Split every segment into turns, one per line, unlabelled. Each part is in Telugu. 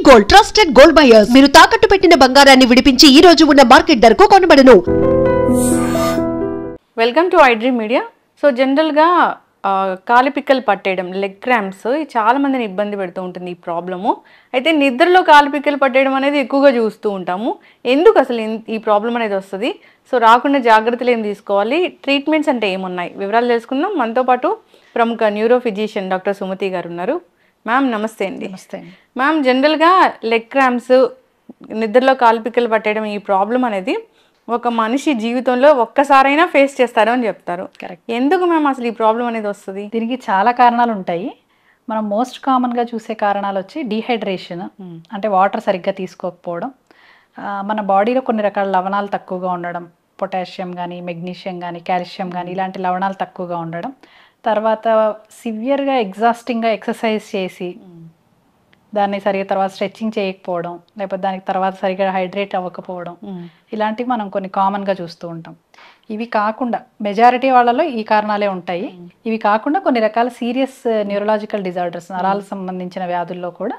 గోల్డ్ ట్రస్టెడ్ గోల్డ్ బయర్స్ మీరు తాకట్టు పెట్టిన బంగారాన్ని విడిపించి ఈ రోజు ఉన్న మార్కెట్ ధరకు కొనబడను.
Welcome to iDream Media. So జనరల్గా కాలిపిక్కలు పట్టేయడం, లెగ్ క్రాంప్స్ చాలా మందిని ఇబ్బంది పెడుతూ ఉంటుంది ఈ ప్రాబ్లము. అయితే నిద్రలో కాలిపిక్కలు పట్టేయడం అనేది ఎక్కువగా చూస్తూ ఉంటాము. ఎందుకు అసలు ఈ ప్రాబ్లం అనేది వస్తుంది? సో రాకుండా జాగ్రత్తలు ఏం తీసుకోవాలి, ట్రీట్మెంట్స్ అంటే ఏమున్నాయి, వివరాలు తెలుసుకుందాం. మనతో పాటు ప్రముఖ న్యూరో ఫిజిషియన్ డాక్టర్ సుమతి గారు ఉన్నారు. మ్యామ్ నమస్తే అండి.
నమస్తే.
మ్యామ్, జనరల్గా లెగ్ క్రాంప్స్, నిద్రలో కాలిపిక్కలు పట్టేయడం ఈ ప్రాబ్లం అనేది ఒక మనిషి జీవితంలో ఒక్కసారైనా ఫేస్ చేస్తారు అని చెప్తారు.
కరెక్ట్.
ఎందుకు మ్యామ్ అసలు ఈ ప్రాబ్లం అనేది వస్తుంది?
దీనికి చాలా కారణాలు ఉంటాయి. మనం మోస్ట్ కామన్గా చూసే కారణాలు వచ్చి డీహైడ్రేషన్, అంటే వాటర్ సరిగ్గా తీసుకోకపోవడం, మన బాడీలో కొన్ని రకాల లవణాలు తక్కువగా ఉండడం, పొటాషియం కానీ, మెగ్నీషియం కానీ, కాల్షియం కానీ ఇలాంటి లవణాలు తక్కువగా ఉండడం, తర్వాత సివియర్గా ఎగ్జాస్టింగ్గా ఎక్సర్సైజ్ చేసి దాన్ని సరిగా తర్వాత స్ట్రెచ్చింగ్ చేయకపోవడం, లేకపోతే దానికి తర్వాత సరిగా హైడ్రేట్ అవ్వకపోవడం, ఇలాంటివి మనం కొన్ని కామన్గా చూస్తూ ఉంటాం. ఇవి కాకుండా మెజారిటీ వాళ్ళలో ఈ కారణాలే ఉంటాయి. ఇవి కాకుండా కొన్ని రకాల సీరియస్ న్యూరలాజికల్ డిజార్డర్స్, నరాలకు సంబంధించిన వ్యాధుల్లో కూడా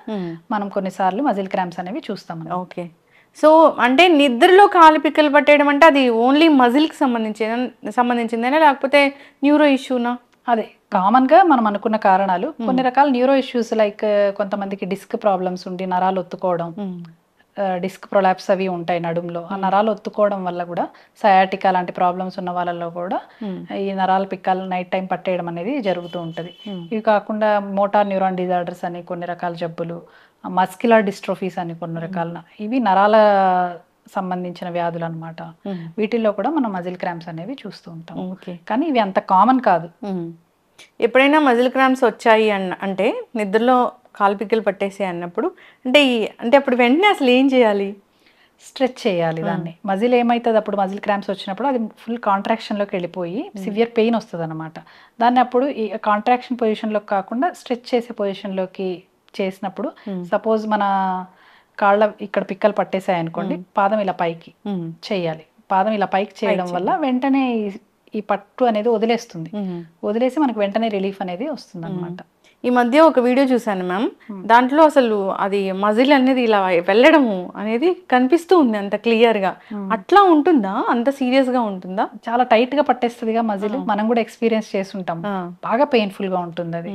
మనం కొన్నిసార్లు మజిల్ క్రాంప్స్ అనేవి చూస్తాం.
ఓకే. సో అంటే నిద్రలో కాలిపిక్కలు పట్టేయడం అంటే అది ఓన్లీ మజిల్కి సంబంధించిందేనా లేకపోతే న్యూరో ఇష్యూనా?
అదే కామన్గా మనం అనుకున్న కారణాలు. కొన్ని రకాల న్యూరో ఇష్యూస్ లైక్ కొంతమందికి డిస్క్ ప్రాబ్లమ్స్ ఉండి నరాలు ఒత్తుకోవడం, డిస్క్ ప్రొలాప్స్ అవి ఉంటాయి నడుములో. ఆ నరాలు ఒత్తుకోవడం వల్ల కూడా సయాటికా లాంటి ప్రాబ్లమ్స్ ఉన్న వాళ్ళలో కూడా ఈ నరాల పిక్కలు నైట్ టైం పట్టేయడం అనేది జరుగుతూ ఉంటుంది. ఇవి కాకుండా మోటార్ న్యూరాన్ డిజార్డర్స్ అని కొన్ని రకాల జబ్బులు, మస్క్యులర్ డిస్ట్రోఫీస్ అని కొన్ని రకాల, ఇవి నరాల సంబంధించిన వ్యాధులు అనమాట. వీటిల్లో కూడా మనం మజిల్ క్రాంప్స్ అనేవి చూస్తూ ఉంటాం. కానీ ఇవి అంత కామన్ కాదు.
ఎప్పుడైనా మజిల్ క్రాంప్స్ వచ్చాయి అంటే నిద్రలో కాలిపిక్కలు పట్టేసాయి అన్నప్పుడు అంటే అప్పుడు వెంటనే అసలు ఏం చేయాలి?
స్ట్రెచ్ చేయాలి దాన్ని. మజిల్ ఏమవుతుంది అప్పుడు మజిల్ క్రాంప్స్ వచ్చినప్పుడు అది ఫుల్ కాంట్రాక్షన్లోకి వెళ్ళిపోయి సివియర్ పెయిన్ వస్తుంది అనమాట. దాన్ని అప్పుడు ఈ కాంట్రాక్షన్ పొజిషన్లోకి కాకుండా స్ట్రెచ్ చేసే పొజిషన్లోకి చేసినప్పుడు, సపోజ్ మన కాళ్ళ ఇక్కడ పిక్కలు పట్టేసాయి అనుకోండి, పాదం ఇలా పైకి చేయాలి. పాదం ఇలా పైకి చేయడం వల్ల వెంటనే ఈ పట్టు అనేది వదిలేసి మనకు వెంటనే రిలీఫ్ అనేది వస్తుంది అనమాట.
ఈ మధ్య ఒక వీడియో చూసాను మ్యామ్, దాంట్లో అసలు అది మజిల్ అనేది ఇలా వెళ్ళడము అనేది కనిపిస్తూ ఉంది అంత క్లియర్ గా. అట్లా ఉంటుందా? అంత సీరియస్ గా ఉంటుందా?
చాలా టైట్ గా పట్టేస్తుందిగా మజిల్. మనం కూడా ఎక్స్పీరియన్స్ చేస్తుంటాం. బాగా పెయిన్ఫుల్ గా ఉంటుంది అది.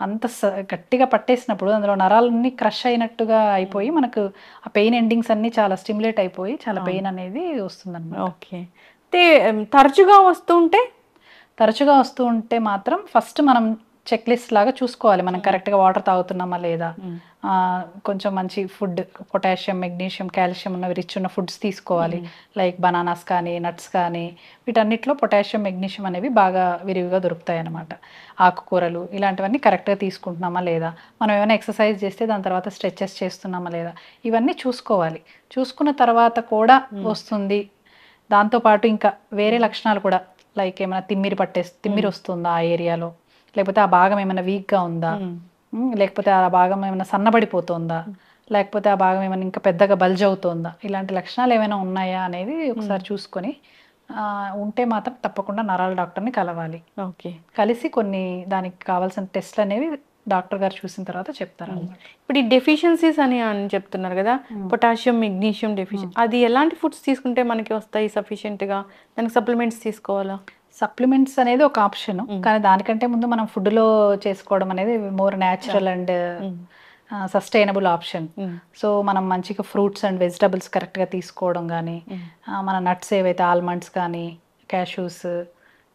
అంత గట్టిగా పట్టేసినప్పుడు అందులో నరాలన్నీ క్రష్ అయినట్టుగా అయిపోయి మనకు ఆ పెయిన్ ఎండింగ్స్ అన్ని చాలా స్టిమ్యులేట్ అయిపోయి చాలా పెయిన్ అనేది వస్తుంది అనమాట.
ఓకే. అయితే తరచుగా వస్తూ ఉంటే మాత్రం ఫస్ట్ మనం చెక్ లిస్ట్ లాగా చూసుకోవాలి, మనం కరెక్ట్గా వాటర్ తాగుతున్నామా లేదా, కొంచెం మంచి ఫుడ్, పొటాషియం, మెగ్నీషియం, కాల్షియం ఉన్నవి రిచ్ ఉన్న ఫుడ్స్ తీసుకోవాలి. లైక్ బనానాస్ కానీ, నట్స్ కానీ, వీటన్నిటిలో పొటాషియం, మెగ్నీషియం అనేవి బాగా విరివిగా దొరుకుతాయి అన్నమాట. ఆకుకూరలు ఇలాంటివన్నీ కరెక్ట్గా తీసుకుంటున్నామా లేదా, మనం ఏమైనా ఎక్సర్సైజ్ చేస్తే దాని తర్వాత స్ట్రెచెస్ చేస్తున్నామా లేదా, ఇవన్నీ చూసుకోవాలి. చూసుకున్న తర్వాత కూడా వస్తుంది. దాంతోపాటు ఇంకా వేరే లక్షణాలు కూడా, లైక్ ఏమైనా తిమ్మిరి వస్తుందా ఆ ఏరియాలో, లేకపోతే ఆ భాగం ఏమైనా వీక్గా ఉందా, లేకపోతే ఆ భాగం ఏమైనా సన్నబడిపోతుందా, లేకపోతే ఆ భాగం ఏమైనా ఇంకా పెద్దగా బల్జ్ అవుతుందా, ఇలాంటి లక్షణాలు ఏమైనా ఉన్నాయా అనేది ఒకసారి చూసుకొని ఉంటే మాత్రం తప్పకుండా నరాల డాక్టర్ని కలవాలి. ఓకే.
కలిసి కొన్ని దానికి కావాల్సిన టెస్ట్లు అనేవి డాక్టర్ గారు చూసిన తర్వాత చెప్తారు.
ఇప్పుడు ఈ డెఫిషియన్సీస్ అని చెప్తున్నారు కదా, పొటాషియం, మెగ్నీషియం డెఫిషియన్, అది ఎలాంటి ఫుడ్స్ తీసుకుంటే మనకి వస్తాయి సఫిషియెంట్గా? దానికి సప్లిమెంట్స్ తీసుకోవాలా?
సప్లిమెంట్స్ అనేది ఒక ఆప్షన్, కానీ దానికంటే ముందు మనం ఫుడ్లో చేసుకోవడం అనేది more natural and sustainable option. So మనం మంచిగా ఫ్రూట్స్ అండ్ వెజిటబుల్స్ కరెక్ట్గా తీసుకోవడం కానీ, మన నట్స్ ఏవైతే ఆల్మండ్స్ కానీ, క్యాష్యూస్,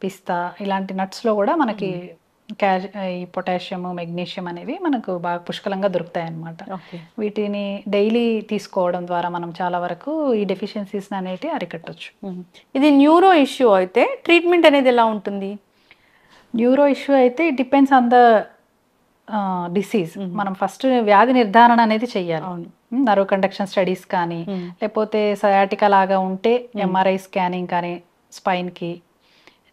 పిస్తా ఇలాంటి నట్స్లో కూడా మనకి ఈ పొటాషియం, మెగ్నీషియం అనేవి మనకు బాగా పుష్కలంగా దొరుకుతాయి అన్నమాట. వీటిని డైలీ తీసుకోవడం ద్వారా మనం చాలా వరకు ఈ డెఫిషియన్సీస్ అనేవి అరికట్టవచ్చు.
ఇది న్యూరో ఇష్యూ అయితే ట్రీట్మెంట్ అనేది ఎలా ఉంటుంది?
న్యూరో ఇష్యూ అయితే it depends on the disease. మనం ఫస్ట్ వ్యాధి నిర్ధారణ అనేది చెయ్యాలి. నర్వ్ కండక్షన్ స్టడీస్ కానీ, లేకపోతే సయాటికా లాగా ఉంటే ఎంఆర్ఐ స్కానింగ్ కానీ స్పైన్కి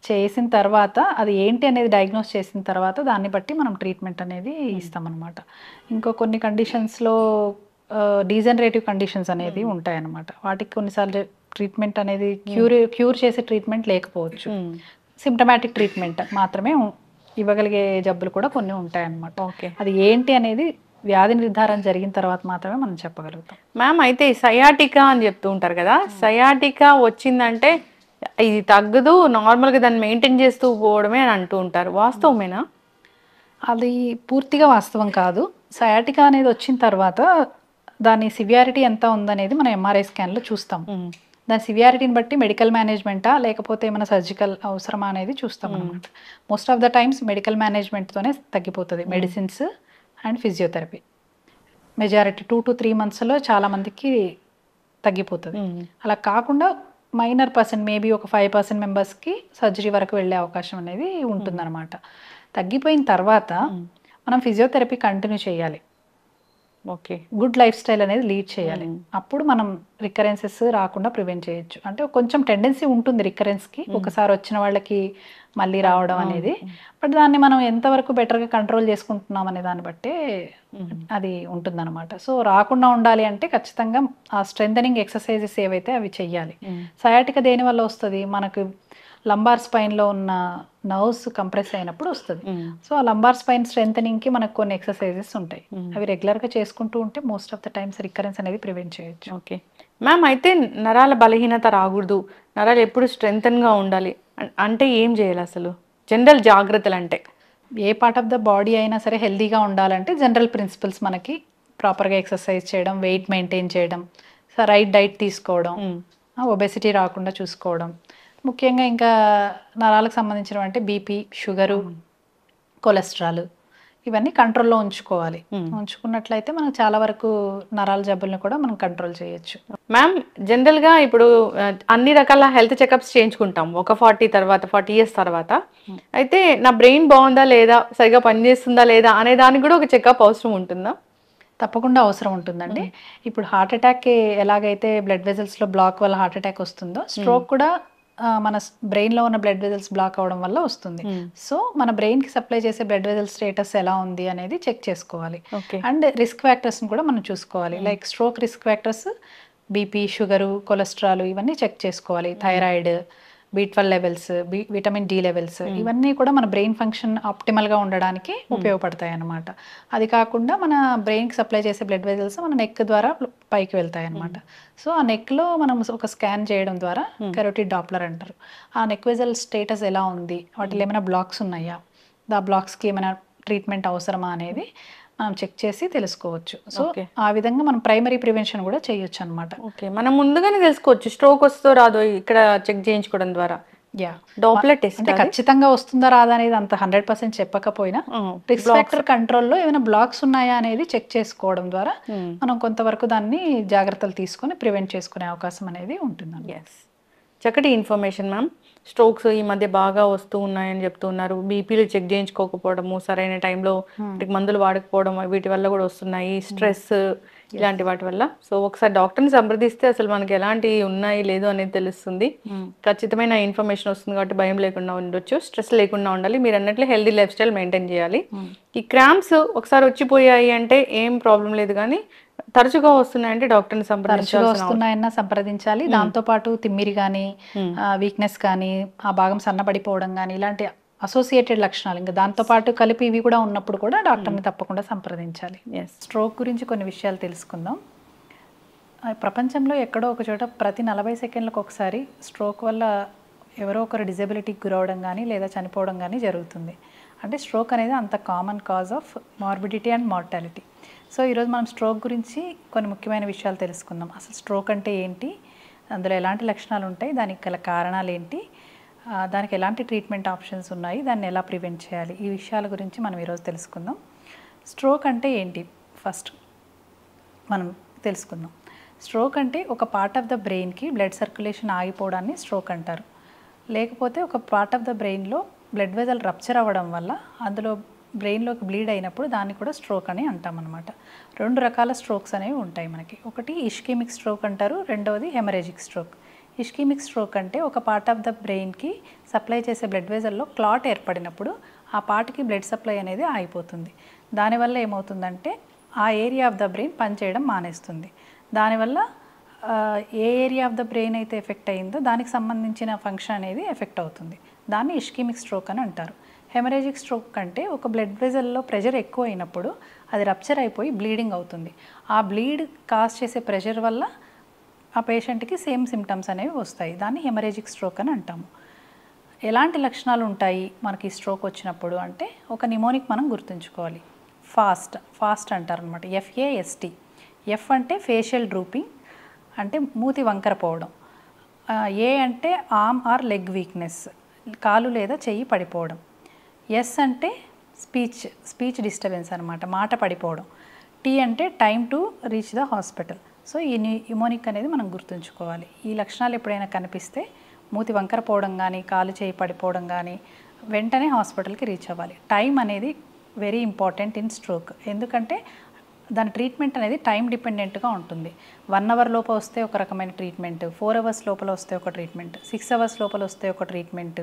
చేసిన తర్వాత అది ఏంటి అనేది డయాగ్నోస్ చేసిన తర్వాత దాన్ని బట్టి మనం ట్రీట్మెంట్ అనేది ఇస్తామన్నమాట. ఇంకో కొన్ని కండిషన్స్లో డీజనరేటివ్ కండిషన్స్ అనేది ఉంటాయన్నమాట. వాటికి కొన్నిసార్లు ట్రీట్మెంట్ అనేది క్యూర్ చేసే ట్రీట్మెంట్ లేకపోవచ్చు. సిమ్టమాటిక్ ట్రీట్మెంట్ మాత్రమే ఇవ్వగలిగే జబ్బులు కూడా కొన్ని ఉంటాయన్నమాట. అది ఏంటి అనేది
వ్యాధి నిర్ధారణ జరిగిన తర్వాత మాత్రమే మనం చెప్పగలుగుతాం.
మ్యామ్ అయితే సయాటికా అని చెప్తూ ఉంటారు కదా, సయాటికా వచ్చిందంటే ఇది తగ్గదు, నార్మల్గా దాన్ని మెయింటైన్ చేస్తూ పోవడమే అని అంటూ ఉంటారు, వాస్తవమేనా?
అది పూర్తిగా వాస్తవం కాదు. సయాటికా అనేది వచ్చిన తర్వాత దాని సివియారిటీ ఎంత ఉందనేది మనం ఎంఆర్ఐ స్కాన్లో చూస్తాం. దాని సివియారిటీని బట్టి మెడికల్ మేనేజ్మెంటా లేకపోతే ఏమైనా సర్జికల్ అవసరమా అనేది చూస్తాం అనమాట. Most of the times medical మేనేజ్మెంట్తోనే తగ్గిపోతుంది, medicines and physiotherapy. Majority 2 to 3 monthsలో చాలా మందికి తగ్గిపోతుంది. అలా కాకుండా మైనర్ పర్సెంట్, మేబీ ఒక 5% మెంబర్స్కి సర్జరీ వరకు వెళ్ళే అవకాశం అనేది ఉంటుందన్నమాట. తగ్గిపోయిన తర్వాత మనం ఫిజియోథెరపీ కంటిన్యూ చేయాలి.
ఓకే,
గుడ్ లైఫ్ స్టైల్ అనేది లీడ్ చేయాలి. అప్పుడు మనం రికరెన్సెస్ రాకుండా ప్రివెంట్ చేయొచ్చు. అంటే కొంచెం టెండెన్సీ ఉంటుంది రికరెన్స్కి, ఒకసారి వచ్చిన వాళ్ళకి మళ్ళీ రావడం అనేది. బట్ దాన్ని మనం ఎంతవరకు బెటర్గా కంట్రోల్ చేసుకుంటున్నాం అనే దాన్ని బట్టే అది ఉంటుందన్నమాట. సో రాకుండా ఉండాలి అంటే ఖచ్చితంగా ఆ స్ట్రెంథనింగ్ ఎక్సర్సైజెస్ ఏవైతే అవి చెయ్యాలి. సయాటిక దేని వల్ల వస్తుంది? మనకు లంబార్ స్పైన్లో ఉన్న నర్వ్స్ కంప్రెస్ అయినప్పుడు వస్తుంది. సో ఆ లంబార్ స్పైన్ స్ట్రెంథనింగ్కి మనకు కొన్ని ఎక్సర్సైజెస్ ఉంటాయి, అవి రెగ్యులర్గా చేసుకుంటూ ఉంటే most of the times recurrence అనేది ప్రివెంట్ చేయొచ్చు.
ఓకే మ్యామ్, అయితే నరాల బలహీనత రాకూడదు, నరాలు ఎప్పుడు స్ట్రెంగ్తన్గా ఉండాలి అంటే ఏం చేయాలి అసలు? జనరల్ జాగ్రత్తలు అంటే
ఏ పార్ట్ ఆఫ్ ద బాడీ అయినా సరే హెల్తీగా ఉండాలంటే జనరల్ ప్రిన్సిపల్స్ మనకి ప్రాపర్గా ఎక్సర్సైజ్ చేయడం, వెయిట్ మెయింటైన్ చేయడం, రైట్ డైట్ తీసుకోవడం, ఒబెసిటీ రాకుండా చూసుకోవడం, ముఖ్యంగా ఇంకా నరాలకు సంబంధించిన అంటే బీపీ, షుగరు, కొలెస్ట్రాల్ ఇవన్నీ కంట్రోల్లో ఉంచుకోవాలి. ఉంచుకున్నట్లయితే మనం చాలా వరకు నరాల జబ్బులను కూడా మనం కంట్రోల్ చేయొచ్చు.
మ్యామ్, జనరల్గా ఇప్పుడు అన్ని రకాల హెల్త్ చెకప్స్ చేయించుకుంటాం ఒక 40 years తర్వాత. అయితే నా బ్రెయిన్ బాగుందా లేదా, సరిగా పనిచేస్తుందా లేదా అనే దానికి కూడా ఒక చెకప్ అవసరం ఉంటుందా?
తప్పకుండా అవసరం ఉంటుందండి. ఇప్పుడు హార్ట్ అటాక్ ఎలాగైతే బ్లడ్ వెజల్స్లో బ్లాక్ వల్ల హార్ట్ అటాక్ వస్తుందో, స్ట్రోక్ కూడా మన బ్రెయిన్లో ఉన్న బ్లడ్ వెజల్స్ బ్లాక్ అవడం వల్ల వస్తుంది. సో మన బ్రెయిన్కి సప్లై చేసే బ్లడ్ వెజల్ స్టేటస్ ఎలా ఉంది అనేది చెక్ చేసుకోవాలి. అండ్ రిస్క్ ఫ్యాక్టర్స్ని కూడా మనం చూసుకోవాలి. Like stroke risk factors BP, sugar, cholesterol ఇవన్నీ చెక్ చేసుకోవాలి. Thyroid, B12 levels, vitamin D levels, ఇవన్నీ కూడా మన బ్రెయిన్ ఫంక్షన్ ఆప్టిమల్గా ఉండడానికి ఉపయోగపడతాయి అన్నమాట. అది కాకుండా మన బ్రెయిన్కి సప్లై చేసే బ్లడ్ వెజల్స్ మన నెక్ ద్వారా పైకి వెళ్తాయి అన్నమాట. సో ఆ నెక్లో మనం ఒక స్కాన్ చేయడం ద్వారా కెరోటిడ్ డాప్లర్ అంటారు. ఆ నెక్ వెజల్ స్టేటస్ ఎలా ఉంది, వాటిలో ఏమైనా బ్లాక్స్ ఉన్నాయా, ఆ బ్లాక్స్కి ఏమైనా ట్రీట్మెంట్ అవసరమా అనేది మనం చెక్ చేసి తెలుసుకోవచ్చు. సో ఆ విధంగా మనం ప్రైమరీ ప్రివెన్షన్ కూడా చేయొచ్చు అనమాట.
ఓకే, మనం ముందుగానే తెలుసుకోవచ్చు స్ట్రోక్ వస్తుందో రాదో ఇక్కడ చెక్ చేయించుకోవడం ద్వారా. డాప్లర్ టెస్ట్
అంటే ఖచ్చితంగా వస్తుందా రాదా అనేది అంత 100% చెప్పకపోయినా రిస్క్ ఫ్యాక్టర్ కంట్రోల్లో ఏమైనా బ్లాక్స్ ఉన్నాయా అనేది చెక్ చేసుకోవడం ద్వారా మనం కొంతవరకు దాన్ని జాగ్రత్తలు తీసుకొని ప్రివెంట్ చేసుకునే అవకాశం అనేది ఉంటుంది.
చక్కటి ఇన్ఫర్మేషన్ మ్యామ్. స్ట్రోక్స్ ఈ మధ్య బాగా వస్తూ ఉన్నాయని చెప్తున్నారు. బీపీలు చెక్ చేయించుకోకపోవడము, సరైన టైంలో మందులు వాడకపోవడం, వీటి వల్ల కూడా వస్తున్నాయి. స్ట్రెస్ ఇలాంటి వాటి వల్ల. సో ఒకసారి డాక్టర్ని సంప్రదిస్తే అసలు మనకి ఎలాంటి ఉన్నాయి లేదు అనేది తెలుస్తుంది. ఖచ్చితమైన ఇన్ఫర్మేషన్ వస్తుంది కాబట్టి భయం లేకుండా ఉండొచ్చు, స్ట్రెస్ లేకుండా ఉండాలి. మీరు అన్నట్లు హెల్దీ లైఫ్ స్టైల్ మెయింటైన్ చేయాలి. ఈ క్రాంప్స్ ఒకసారి వచ్చిపోయాయి అంటే ఏం ప్రాబ్లం లేదు, కానీ తరచుగా వస్తున్నాయంటే డాక్టర్ని
సంప్రదించాలి. దాంతోపాటు తిమ్మిరి కానీ, వీక్నెస్ కానీ, ఆ భాగం సన్నబడిపోవడం కానీ, ఇలాంటి అసోసియేటెడ్ లక్షణాలు ఇంకా దాంతోపాటు కలిపి ఇవి కూడా ఉన్నప్పుడు కూడా డాక్టర్ని తప్పకుండా సంప్రదించాలి. స్ట్రోక్ గురించి కొన్ని విషయాలు తెలుసుకుందాం. ప్రపంచంలో ఎక్కడో ఒక చోట ప్రతి 40 సెకండ్లకు ఒకసారి స్ట్రోక్ వల్ల ఎవరో ఒకరు డిజబిలిటీకి గురవడం కానీ లేదా చనిపోవడం కానీ జరుగుతుంది. అంటే స్ట్రోక్ అనేది అంత common cause of morbidity and mortality. So ఈరోజు మనం స్ట్రోక్ గురించి కొన్ని ముఖ్యమైన విషయాలు తెలుసుకుందాం. అసలు స్ట్రోక్ అంటే ఏంటి, అందులో ఎలాంటి లక్షణాలు ఉంటాయి, దానికి గల కారణాలు ఏంటి, దానికి ఎలాంటి ట్రీట్మెంట్ ఆప్షన్స్ ఉన్నాయి, దాన్ని ఎలా ప్రివెంట్ చేయాలి, ఈ విషయాల గురించి మనం ఈరోజు తెలుసుకుందాం. స్ట్రోక్ అంటే ఏంటి ఫస్ట్ మనం తెలుసుకుందాం. స్ట్రోక్ అంటే ఒక పార్ట్ ఆఫ్ ద బ్రెయిన్కి బ్లడ్ సర్క్యులేషన్ ఆగిపోవడాన్ని స్ట్రోక్ అంటారు. లేకపోతే ఒక పార్ట్ ఆఫ్ ద బ్రెయిన్లో బ్లడ్ వెజల్ రప్చర్ అవ్వడం వల్ల అందులో బ్రెయిన్లోకి బ్లీడ్ అయినప్పుడు దాన్ని కూడా స్ట్రోక్ అని అంటాం అనమాట. 2 రకాల స్ట్రోక్స్ అనేవి ఉంటాయి మనకి. ఒకటి ఇష్కెమిక్ స్ట్రోక్ అంటారు, రెండవది హెమరేజిక్ స్ట్రోక్. ఇష్కెమిక్ స్ట్రోక్ అంటే ఒక పార్ట్ ఆఫ్ ద బ్రెయిన్కి సప్లై చేసే బ్లడ్ వెజల్లో క్లాట్ ఏర్పడినప్పుడు ఆ పార్ట్కి బ్లడ్ సప్లై అనేది ఆగిపోతుంది. దానివల్ల ఏమవుతుందంటే ఆ ఏరియా ఆఫ్ ద బ్రెయిన్ పనిచేయడం మానేస్తుంది. దానివల్ల ఏ ఏరియా ఆఫ్ ద బ్రెయిన్ అయితే ఎఫెక్ట్ అయిందో దానికి సంబంధించిన ఫంక్షన్ అనేది ఎఫెక్ట్ అవుతుంది. దాన్ని ఇష్కెమిక్ స్ట్రోక్ అని అంటారు. హెమరేజిక్ స్ట్రోక్ కంటే ఒక బ్లడ్ వెజల్లో ప్రెషర్ ఎక్కువ అయినప్పుడు అది రప్చర్ అయిపోయి బ్లీడింగ్ అవుతుంది. ఆ బ్లీడ్ కాజ్ చేసే ప్రెషర్ వల్ల ఆ పేషెంట్కి సేమ్ సిమ్టమ్స్ అనేవి వస్తాయి. దాన్ని హెమరేజిక్ స్ట్రోక్ అని అంటాము. ఎలాంటి లక్షణాలు ఉంటాయి మనకి స్ట్రోక్ వచ్చినప్పుడు అంటే, ఒక నిమోనిక్ మనం గుర్తుంచుకోవాలి. ఫాస్ట్ అంటారు అనమాట, FAST. ఎఫ్ అంటే ఫేషియల్ డ్రూపింగ్, అంటే మూతి వంకర పోవడం. ఏ అంటే ఆర్మ్ ఆర్ లెగ్ వీక్నెస్, కాలు లేదా చెయ్యి పడిపోవడం. ఎస్ అంటే స్పీచ్ డిస్టర్బెన్స్ అనమాట, మాట పడిపోవడం. టీ అంటే time to reach the hospital. So ఈ నిమోనిక్ అనేది మనం గుర్తుంచుకోవాలి. ఈ లక్షణాలు ఎప్పుడైనా కనిపిస్తే మూతి వంకర పోవడం కానీ, కాలు చేయి పడిపోవడం కానీ, వెంటనే హాస్పిటల్కి రీచ్ అవ్వాలి. టైం అనేది వెరీ ఇంపార్టెంట్ ఇన్ స్ట్రోక్. ఎందుకంటే దాని ట్రీట్మెంట్ అనేది టైం డిపెండెంట్గా ఉంటుంది. 1 అవర్ లోపల వస్తే ఒక రకమైన ట్రీట్మెంట్, 4 అవర్స్ లోపల వస్తే ఒక ట్రీట్మెంట్, 6 అవర్స్ లోపల వస్తే ఒక ట్రీట్మెంట్.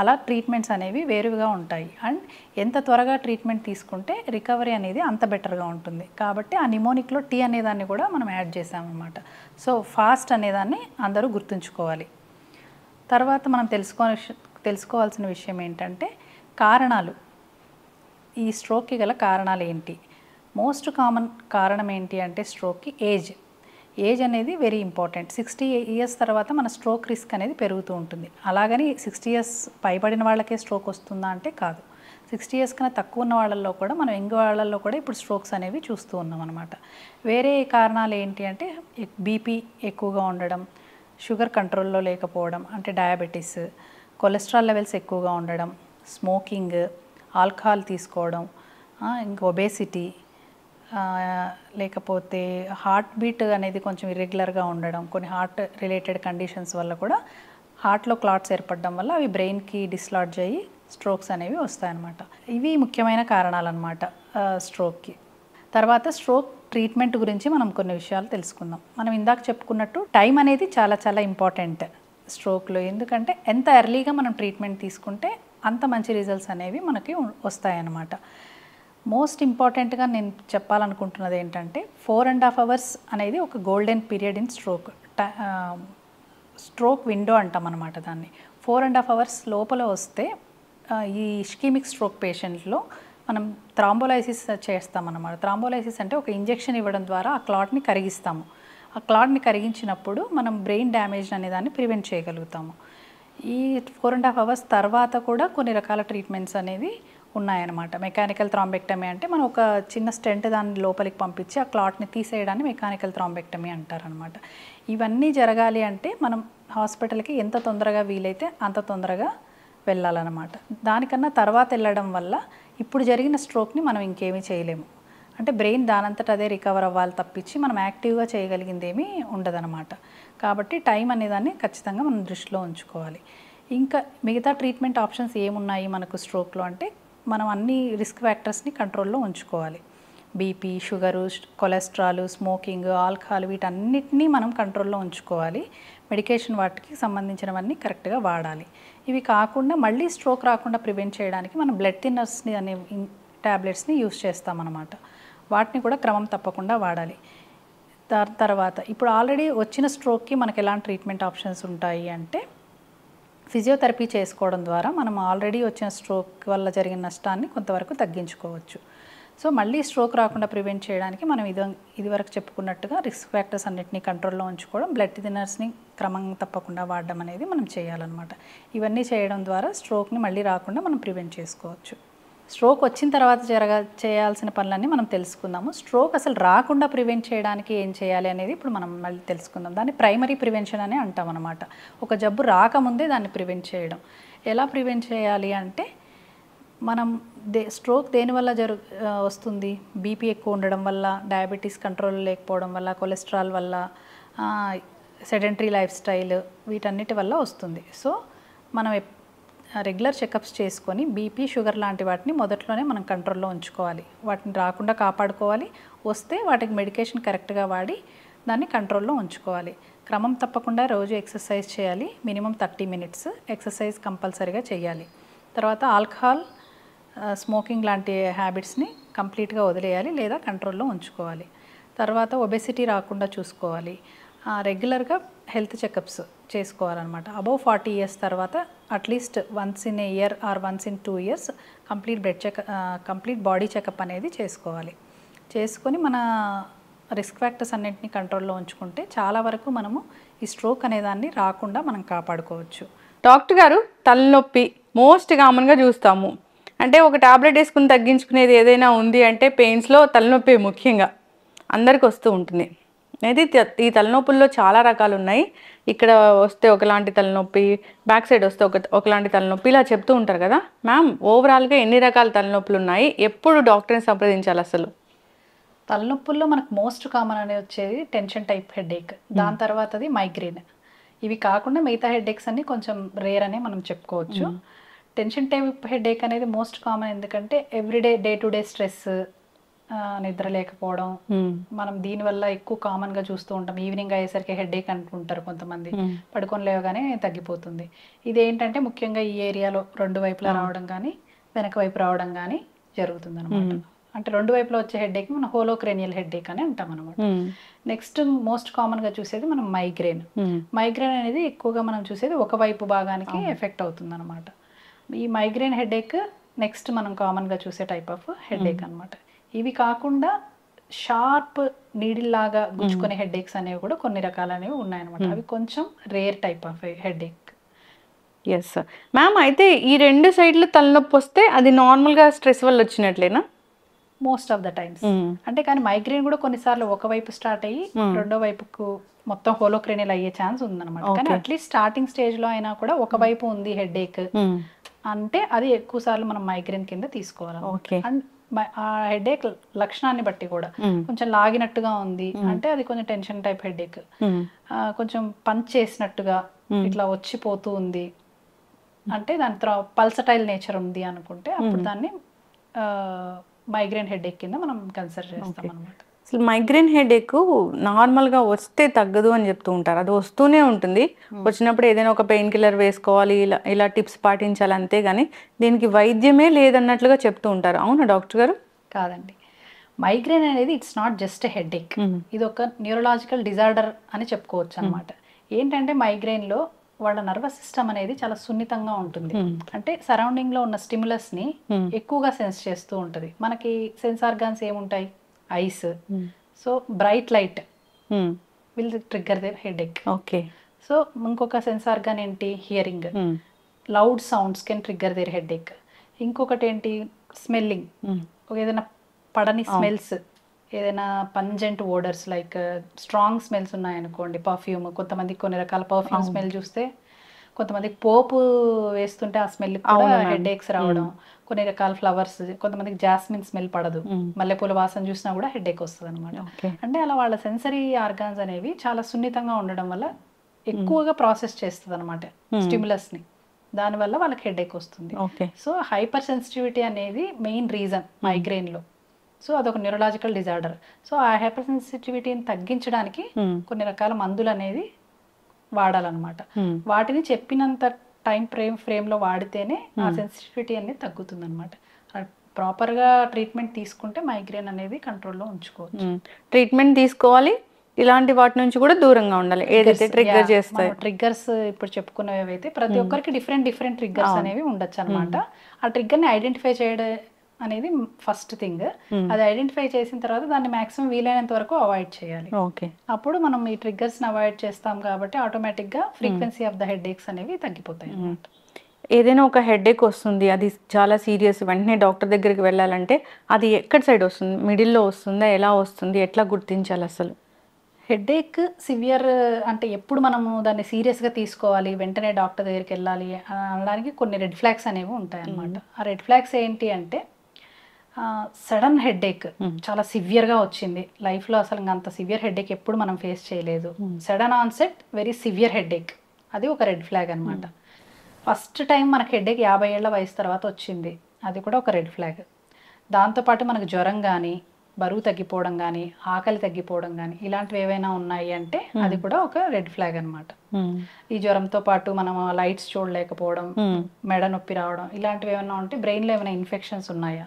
అలా ట్రీట్మెంట్స్ అనేవి వేరుగా ఉంటాయి. అండ్ ఎంత త్వరగా ట్రీట్మెంట్ తీసుకుంటే రికవరీ అనేది అంత బెటర్గా ఉంటుంది. కాబట్టి ఆ నిమోనిక్లో టీ అనేదాన్ని కూడా మనం యాడ్ చేసామన్నమాట. సో ఫాస్ట్ అనేదాన్ని అందరూ గుర్తుంచుకోవాలి. తర్వాత మనం తెలుసుకోవాల్సిన విషయం ఏంటంటే కారణాలు. ఈ స్ట్రోక్కి గల కారణాలు ఏంటి? మోస్ట్ కామన్ కారణం ఏంటి అంటే స్ట్రోక్కి ఏజ్ అనేది వెరీ ఇంపార్టెంట్. 60 ఇయర్స్ తర్వాత మన స్ట్రోక్ రిస్క్ అనేది పెరుగుతూ ఉంటుంది. అలాగని 60 ఇయర్స్ పైబడిన వాళ్ళకే స్ట్రోక్ వస్తుందా అంటే కాదు. 60 ఇయర్స్ కన్నా తక్కువ ఉన్న వాళ్ళల్లో కూడా, మనం యంగ్ వాళ్ళల్లో కూడా ఇప్పుడు స్ట్రోక్స్ అనేవి చూస్తూ ఉన్నాం అనమాట. వేరే కారణాలు ఏంటి అంటే బీపీ ఎక్కువగా ఉండడం, షుగర్ కంట్రోల్లో లేకపోవడం అంటే డయాబెటీస్, కొలెస్ట్రాల్ లెవెల్స్ ఎక్కువగా ఉండడం, స్మోకింగ్, ఆల్కహాల్ తీసుకోవడం, ఇంకా ఒబేసిటీ, లేకపోతే హార్ట్ బీట్ అనేది కొంచెం ఇర్రెగ్యులర్గా ఉండడం, కొన్ని హార్ట్ రిలేటెడ్ కండిషన్స్ వల్ల కూడా హార్ట్లో క్లాట్స్ ఏర్పడడం వల్ల అవి బ్రెయిన్కి డిస్లాడ్జ్ అయ్యి స్ట్రోక్స్ అనేవి వస్తాయన్నమాట. ఇవి ముఖ్యమైన కారణాలు అన్నమాట స్ట్రోక్కి. తర్వాత స్ట్రోక్ ట్రీట్మెంట్ గురించి మనం కొన్ని విషయాలు తెలుసుకుందాం. మనం ఇందాక చెప్పుకున్నట్టు టైం అనేది చాలా చాలా ఇంపార్టెంట్ స్ట్రోక్లో. ఎందుకంటే ఎంత ఎర్లీగా మనం ట్రీట్మెంట్ తీసుకుంటే అంత మంచి రిజల్ట్స్ అనేవి మనకి వస్తాయన్నమాట. మోస్ట్ ఇంపార్టెంట్గా నేను చెప్పాలనుకుంటున్నది ఏంటంటే 4.5 అవర్స్ అనేది ఒక golden period in stroke window అంటాం అనమాట దాన్ని. 4.5 అవర్స్ లోపల వస్తే ఈ ఇస్కెమిక్ స్ట్రోక్ పేషెంట్లో మనం థ్రాంబోలైసిస్ చేస్తామన్నమాట. థ్రాంబోలైసిస్ అంటే ఒక ఇంజెక్షన్ ఇవ్వడం ద్వారా ఆ క్లాట్ని కరిగిస్తాము. ఆ క్లాట్ని కరిగించినప్పుడు మనం బ్రెయిన్ డ్యామేజ్ అనే దాన్ని ప్రివెంట్ చేయగలుగుతాము. ఈ 4.5 అవర్స్ తర్వాత కూడా కొన్ని రకాల ట్రీట్మెంట్స్ అనేవి ఉన్నాయన్నమాట. మెకానికల్ థ్రాంబెక్టమీ అంటే మనం ఒక చిన్న స్టెంట్ దాన్ని లోపలికి పంపించి ఆ క్లాట్ని తీసేయడాన్ని మెకానికల్ థ్రాంబెక్టమీ అంటారనమాట. ఇవన్నీ జరగాలి అంటే మనం హాస్పిటల్కి ఎంత తొందరగా వీలైతే అంత తొందరగా వెళ్ళాలన్నమాట. దానికన్నా తర్వాత వెళ్ళడం వల్ల ఇప్పుడు జరిగిన స్ట్రోక్ని మనం ఇంకేమీ చేయలేము. అంటే బ్రెయిన్ దానంతట అదే రికవర్ అవ్వాలి తప్పించి మనం యాక్టివ్గా చేయగలిగింది ఏమీ ఉండదన్నమాట. కాబట్టి టైం అనేదాన్ని ఖచ్చితంగా మనం దృష్టిలో ఉంచుకోవాలి. ఇంకా మిగతా ట్రీట్మెంట్ ఆప్షన్స్ ఏమున్నాయి మనకు స్ట్రోక్లో అంటే, మనం అన్ని రిస్క్ ఫ్యాక్టర్స్ని కంట్రోల్లో ఉంచుకోవాలి. BP, sugar, cholesterol, smoking, alcohol వీటన్నిటినీ మనం కంట్రోల్లో ఉంచుకోవాలి. మెడికేషన్ వాటికి సంబంధించినవన్నీ కరెక్ట్గా వాడాలి. ఇవి కాకుండా మళ్ళీ స్ట్రోక్ రాకుండా ప్రివెంట్ చేయడానికి మనం బ్లడ్ థిన్నర్స్ని అనే ట్యాబ్లెట్స్ని యూస్ చేస్తామన్నమాట. వాటిని కూడా క్రమం తప్పకుండా వాడాలి. తర్వాత ఇప్పుడు ఆల్రెడీ వచ్చిన స్ట్రోక్కి మనకు ఎలాంటి ట్రీట్మెంట్ ఆప్షన్స్ ఉంటాయి అంటే, ఫిజియోథెరపీ చేసుకోవడం ద్వారా మనం ఆల్రెడీ వచ్చిన స్ట్రోక్ వల్ల జరిగిన నష్టాన్ని కొంతవరకు తగ్గించుకోవచ్చు. సో మళ్ళీ స్ట్రోక్ రాకుండా ప్రివెంట్ చేయడానికి మనం ఇదివరకు చెప్పుకున్నట్టుగా రిస్క్ ఫ్యాక్టర్స్ అన్నింటినీ కంట్రోల్లో ఉంచుకోవడం, బ్లడ్ థిన్నర్స్ని క్రమం తప్పకుండా వాడడం అనేది మనం చేయాలన్నమాట. ఇవన్నీ చేయడం ద్వారా స్ట్రోక్ని మళ్ళీ రాకుండా మనం ప్రివెంట్ చేసుకోవచ్చు. స్ట్రోక్ వచ్చిన తర్వాత చేయాల్సిన పనులన్నీ మనం తెలుసుకుందాము. స్ట్రోక్ అసలు రాకుండా ప్రివెంట్ చేయడానికి ఏం చేయాలి అనేది ఇప్పుడు మనం మళ్ళీ తెలుసుకుందాం. దాన్ని ప్రైమరీ ప్రివెన్షన్ అని అంటాం అనమాట. ఒక జబ్బు రాకముందే దాన్ని ప్రివెంట్ చేయడం. ఎలా ప్రివెంట్ చేయాలి అంటే, మనం స్ట్రోక్ దేనివల్ల వస్తుంది? బీపీ ఎక్కువ ఉండడం వల్ల, డయాబెటీస్ కంట్రోల్ లేకపోవడం వల్ల, కొలెస్ట్రాల్ వల్ల, సెడెంటరీ లైఫ్ స్టైల్ వీటన్నిటి వల్ల వస్తుంది. సో మనం రెగ్యులర్ చెకప్స్ చేసుకొని బీపీ, షుగర్ లాంటి వాటిని మొదట్లోనే మనం కంట్రోల్లో ఉంచుకోవాలి. వాటిని రాకుండా కాపాడుకోవాలి. వస్తే వాటికి మెడికేషన్ కరెక్ట్గా వాడి దాన్ని కంట్రోల్లో ఉంచుకోవాలి. క్రమం తప్పకుండా రోజు ఎక్సర్సైజ్ చేయాలి. మినిమం 30 మినిట్స్ ఎక్సర్సైజ్ కంపల్సరీగా చేయాలి. తర్వాత ఆల్కహాల్, స్మోకింగ్ లాంటి హ్యాబిట్స్ని కంప్లీట్గా వదిలేయాలి లేదా కంట్రోల్లో ఉంచుకోవాలి. తర్వాత ఒబెసిటీ రాకుండా చూసుకోవాలి. రెగ్యులర్గా హెల్త్ చెకప్స్ చేసుకోవాలన్నమాట. అబౌవ్ 40 ఇయర్స్ తర్వాత at least once in a year are once in 2 years complete body checkup అనేది చేసుకోవాలి. చేసుకొని మన రిస్క్ ఫ్యాక్టర్స్ అన్నింటినీ కంట్రోల్లో ఉంచుకుంటే చాలా వరకు మనము ఈ స్ట్రోక్ అనేదాన్ని రాకుండా మనం కాపాడుకోవచ్చు.
డాక్టర్ గారు, తలనొప్పి మోస్ట్ కామన్గా చూస్తాము. అంటే ఒక టాబ్లెట్ వేసుకుని తగ్గించుకునేది ఏదైనా ఉంది అంటే పెయిన్స్లో తలనొప్పి ముఖ్యంగా అందరికి వస్తూ ఉంటుంది. అయితే ఈ తలనొప్పుల్లో చాలా రకాలు ఉన్నాయి. ఇక్కడ వస్తే ఒకలాంటి తలనొప్పి, బ్యాక్ సైడ్ వస్తే ఒకలాంటి తలనొప్పి, ఇలా చెప్తూ ఉంటారు కదా మ్యామ్. ఓవరాల్గా ఎన్ని రకాల తలనొప్పులు ఉన్నాయి, ఎప్పుడు డాక్టర్ని సంప్రదించాలి అసలు?
తలనొప్పుల్లో మనకు మోస్ట్ కామన్ అనేది వచ్చేది టెన్షన్ టైప్ హెడేక్, దాని తర్వాతది మైగ్రేన్. ఇవి కాకుండా మిగతా హెడేక్స్ అన్ని కొంచెం రేర్ అనే మనం చెప్పుకోవచ్చు. టెన్షన్ టైప్ హెడేక్ అనేది మోస్ట్ కామన్, ఎందుకంటే everyday day to day stress, నిద్ర లేకపోవడం, మనం దీనివల్ల ఎక్కువ కామన్గా చూస్తూ ఉంటాం. ఈవినింగ్ అయ్యేసరికి హెడేక్ అంటుంటారు కొంతమంది, పడుకొని లేవగానే తగ్గిపోతుంది. ఇదేంటంటే ముఖ్యంగా ఈ ఏరియాలో రెండు వైపులా రావడం కానీ వెనక వైపు రావడం కానీ జరుగుతుంది అనమాట. అంటే రెండు వైపులో వచ్చే హెడేక్ మనం హోలోక్రేనియల్ హెడేక్ అని అంటాం అనమాట. నెక్స్ట్ మోస్ట్ కామన్గా చూసేది మనం మైగ్రేన్. మైగ్రేన్ అనేది ఎక్కువగా మనం చూసేది ఒకవైపు భాగానికి ఎఫెక్ట్ అవుతుంది అనమాట. ఈ మైగ్రేన్ హెడేక్ నెక్స్ట్ మనం కామన్గా చూసే టైప్ ఆఫ్ హెడేక్ అనమాట. ఇవి కాకుండా షార్ప్ నీడిల్ లాగా గుచ్చుకునే హెడేక్స్ అనేవి కూడా కొన్ని రకాలు అనేవి ఉన్నాయన్నమాట. అవి కొంచెం rare type of headache.
Yes ma'am. అయితే ఈ రెండు సైడ్లు తలనొప్పి వస్తే అది నార్మల్గా స్ట్రెస్ వల్ల వచ్చినట్లేనా?
Most of the times. అంటే కానీ మైగ్రేన్ కూడా కొన్నిసార్లు ఒకవైపు స్టార్ట్ అయ్యి రెండో వైపుకు మొత్తం హోలోక్రేనియల్ అయ్యే ఛాన్స్ ఉందన్నమాట. కానీ అట్లీస్ట్ స్టార్టింగ్ స్టేజ్ లో అయినా కూడా ఒకవైపు ఉంది హెడేక్ అంటే అది ఎక్కువ సార్లు మనం మైగ్రేన్ కింద తీసుకోవాలి. అండ్ ఆ హెడేక్ లక్షణాన్ని బట్టి కూడా కొంచెం లాగినట్టుగా ఉంది అంటే అది కొంచెం టెన్షన్ టైప్ హెడేక్. కొంచెం పంచ్ చేసినట్టుగా ఇట్లా వచ్చిపోతూ ఉంది అంటే దాని తర్వాత పల్సటైల్ నేచర్ ఉంది అనుకుంటే అప్పుడు దాన్ని మైగ్రేన్ హెడేక్ కింద మనం కన్సిడర్ చేస్తాం అనమాట.
అసలు మైగ్రేన్ హెడేక్ నార్మల్గా వస్తే తగ్గదు అని చెప్తూ ఉంటారు. అది వస్తూనే ఉంటుంది. వచ్చినప్పుడు ఏదైనా ఒక పెయిన్ కిల్లర్ వేసుకోవాలి, ఇలా టిప్స్ పాటించాలి, అంతే కానీ దీనికి వైద్యమే లేదన్నట్లుగా చెప్తూ ఉంటారు. అవునా డాక్టర్ గారు?
కాదండి, మైగ్రేన్ అనేది ఇట్స్ నాట్ జస్ట్ హెడేక్, ఇది ఒక న్యూరలాజికల్ డిజార్డర్ అని చెప్పుకోవచ్చు అనమాట. ఏంటంటే మైగ్రేన్లో వాళ్ళ నర్వస్ సిస్టమ్ అనేది చాలా సున్నితంగా ఉంటుంది. అంటే సరౌండింగ్ లో ఉన్న స్టిమ్యులస్ ని ఎక్కువగా సెన్స్ చేస్తూ ఉంటది. మనకి సెన్స్ ఆర్గాన్స్ ఏముంటాయి? Eyes. So bright light will trigger their headache.
Okay.
So ఇంకొక సెన్స్ ఆర్గాన్ ఏంటి? Hearing. Loud sounds can trigger their headache. ఇంకొకటి ఏంటి? స్మెల్లింగ్. ఏదైనా పడని స్మెల్స్, ఏదైనా pungent odours like strong smells ఉన్నాయనుకోండి, పర్ఫ్యూమ్, కొంతమందికి కొన్ని రకాల పర్ఫ్యూమ్ స్మెల్ చూస్తే, కొంతమందికి పోపు వేస్తుంటే ఆ స్మెల్ కూడా హెడేక్స్ రావడం, కొన్ని రకాల ఫ్లవర్స్, కొంతమందికి జాస్మిన్ స్మెల్ పడదు, మల్లెపూల వాసన చూసినా కూడా హెడేక్ వస్తుంది అనమాట. అంటే అలా వాళ్ళ సెన్సరీ ఆర్గాన్స్ అనేవి చాలా సున్నితంగా ఉండడం వల్ల ఎక్కువగా ప్రాసెస్ చేస్తుంది అనమాట స్టిమ్యులస్ ని, దానివల్ల వాళ్ళకి హెడేక్ వస్తుంది. సో హైపర్ సెన్సిటివిటీ అనేది మెయిన్ రీజన్ మైగ్రేన్ లో. సో అదొక న్యూరలాజికల్ డిజార్డర్. సో ఆ హైపర్ సెన్సిటివిటీని తగ్గించడానికి కొన్ని రకాల మందులు అనేది వాడాలన్నమాట. వాటిని చెప్పినంత టైం ఫ్రేమ్ లో వాడితేనే ఆ సెన్సిటివిటీ అనేది తగ్గుతుంది అనమాట. ప్రాపర్ గా ట్రీట్మెంట్ తీసుకుంటే మైగ్రేన్ అనేది కంట్రోల్లో ఉంచుకోవచ్చు.
ట్రీట్మెంట్ తీసుకోవాలి, ఇలాంటి వాటి నుంచి కూడా దూరంగా ఉండాలి. ఏదైతే ట్రిగ్గర్ చేస్తాయి
ట్రిగ్గర్స్ ఇప్పుడు చెప్పుకునేవి అయితే ప్రతి ఒక్కరికి డిఫరెంట్ ట్రిగ్గర్స్ అనేవి ఉండొచ్చు అనమాట. ఆ ట్రిగ్గర్ ని ఐడెంటిఫై చేయడం అనేది ఫస్ట్ థింగ్. అది ఐడెంటిఫై చేసిన తర్వాత దాన్ని మాక్సిమం వీలైనంత వరకు అవాయిడ్ చేయాలి. అప్పుడు మనం ఈ ట్రిగ్గర్స్ ని అవాయిడ్ చేస్తాం కాబట్టి ఆటోమేటిక్ గా ఫ్రీక్వెన్సీ ఆఫ్ ద హెడేక్స్ అనేవి తగ్గిపోతాయి అన్నమాట.
ఏదైనా ఒక హెడేక్ వస్తుంది, అది చాలా సీరియస్, వెంటనే డాక్టర్ దగ్గరికి వెళ్ళాలంటే అది ఎక్కడ సైడ్ వస్తుంది? మిడిల్లో వస్తుందా? ఎలా వస్తుంది? ఎట్లా గుర్తించాలి అసలు?
హెడేక్ సివియర్ అంటే ఎప్పుడు మనము దాన్ని సీరియస్గా తీసుకోవాలి, వెంటనే డాక్టర్ దగ్గరికి వెళ్ళాలి అనడానికి కొన్ని రెడ్ ఫ్లాగ్స్ అనేవి ఉంటాయి అన్నమాట. ఆ రెడ్ ఫ్లాగ్స్ ఏంటి అంటే సడన్ హెడేక్ చాలా సివియర్గా వచ్చింది, లైఫ్లో అసలు అంత సివియర్ హెడేక్ ఎప్పుడు మనం ఫేస్ చేయలేదు, sudden onset very severe headache, అది ఒక రెడ్ ఫ్లాగ్ అనమాట. ఫస్ట్ టైం మనకు హెడేక్ 50 ఏళ్ల వయసు తర్వాత వచ్చింది, అది కూడా ఒక రెడ్ ఫ్లాగ్. దాంతోపాటు మనకు జ్వరం కానీ, బరువు తగ్గిపోవడం కానీ, ఆకలి తగ్గిపోవడం కానీ ఇలాంటివి ఏవైనా ఉన్నాయి అంటే అది కూడా ఒక రెడ్ ఫ్లాగ్ అనమాట. ఈ జ్వరంతో పాటు మనం లైట్స్ చూడలేకపోవడం, మెడ నొప్పి రావడం ఇలాంటివి ఏమైనా ఉంటే బ్రెయిన్లో ఏమైనా ఇన్ఫెక్షన్స్ ఉన్నాయా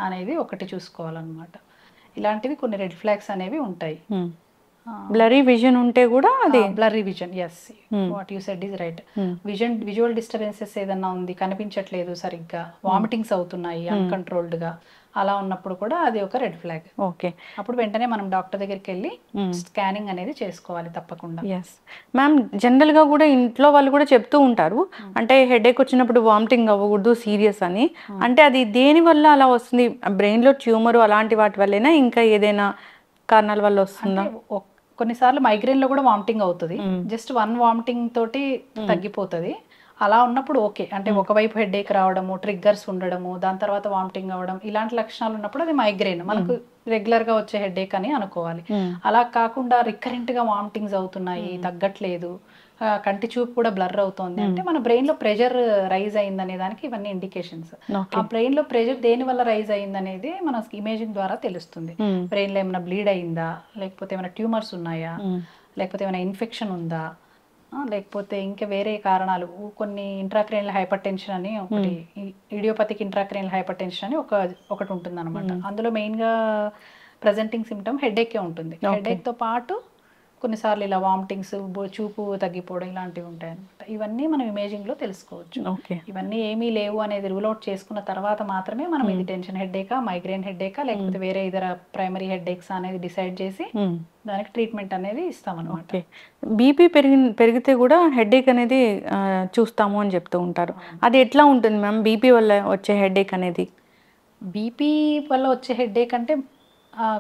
అనేది ఒకటి చూసుకోవాలన్నమాట. ఇలాంటివి కొన్ని రెడ్ ఫ్లాగ్స్ అనేవి ఉంటాయి.
బ్లరీ విజన్ ఉంటే కూడా అది
blurry vision, yes what you said is right. Visual disturbances ఏదన్నా ఉంది, కనిపించట్లేదు సరిగ్గా, వామిటింగ్స్ అవుతున్నాయి అన్కంట్రోల్డ్ గా, అలా ఉన్నప్పుడు కూడా అది ఒక రెడ్ ఫ్లాగ్.
ఓకే,
అప్పుడు వెంటనే మనం డాక్టర్ దగ్గరికి వెళ్ళి స్కానింగ్ అనేది చేసుకోవాలి తప్పకుండా.
Yes ma'am. జనరల్గా కూడా ఇంట్లో వాళ్ళు కూడా చెప్తూ ఉంటారు, అంటే హెడేక్ వచ్చినప్పుడు వామిటింగ్ అవ్వకూడదు సీరియస్ అని. అంటే అది దేని వల్ల అలా వస్తుంది? బ్రెయిన్లో ట్యూమర్ అలాంటి వాటి వల్లేనా, ఇంకా ఏదైనా కారణాల వల్ల వస్తుందా?
కొన్నిసార్లు మైగ్రేన్ లో కూడా వామిటింగ్ అవుతుంది, జస్ట్ వన్ వామిటింగ్ తోటి తగ్గిపోతుంది. అలా ఉన్నప్పుడు ఓకే, అంటే ఒకవైపు హెడేక్ రావడము, ట్రిగ్గర్స్ ఉండడము, దాని తర్వాత వామిటింగ్ అవ్వడం, ఇలాంటి లక్షణాలు ఉన్నప్పుడు అది మైగ్రేన్, మనకు రెగ్యులర్ గా వచ్చే హెడేక్ అని అనుకోవాలి. అలా కాకుండా రికరెంట్ గా వామిటింగ్స్ అవుతున్నాయి, తగ్గట్లేదు, కంటి చూపు కూడా బ్లర్ అవుతోంది అంటే మన బ్రెయిన్ లో ప్రెషర్ రైజ్ అయిందనే దానికి ఇవన్నీ ఇండికేషన్స్. ఆ బ్రెయిన్ లో ప్రెషర్ దేని వల్ల రైజ్ అయిందనేది మన ఇమేజింగ్ ద్వారా తెలుస్తుంది. బ్రెయిన్ లో ఏమైనా బ్లీడ్ అయిందా, లేకపోతే ఏమైనా ట్యూమర్స్ ఉన్నాయా, లేకపోతే ఏమైనా ఇన్ఫెక్షన్ ఉందా, లేకపోతే ఇంకా వేరే కారణాలు. కొన్ని ఇంట్రాక్రేనియల్ హైపర్ టెన్షన్ అని ఒకటి, ఇడియోపతిక్ ఇంట్రాక్రేనియల్ హైపర్ టెన్షన్ అని ఒకటి ఉంటుంది అనమాట. అందులో మెయిన్ గా ప్రెజెంటింగ్ సిమ్టమ్ హెడేకే ఉంటుంది. హెడేక్ తో పాటు కొన్నిసార్లు ఇలా వామిటింగ్స్, చూపు తగ్గిపోవడం ఇలాంటివి ఉంటాయి అనమాట. ఇవన్నీ మనం ఇమేజింగ్ లో తెలుసుకోవచ్చు. ఇవన్నీ ఏమీ లేవు అనేది రూల్ అవుట్ చేసుకున్న తర్వాత మాత్రమే మనం ఇది టెన్షన్ హెడేకా, మైగ్రేన్ హెడేకా, లేకపోతే వేరే ఇతర ప్రైమరీ హెడేక్స్ అనేది డిసైడ్ చేసి దానికి ట్రీట్మెంట్ అనేది ఇస్తాం అనమాట.
బీపీ పెరిగితే కూడా హెడేక్ అనేది చూస్తాము అని చెప్తూ ఉంటారు. అది ఎట్లా ఉంటుంది మ్యామ్ బీపీ వల్ల వచ్చే హెడేక్ అనేది?
బీపీ వల్ల వచ్చే హెడేక్ అంటే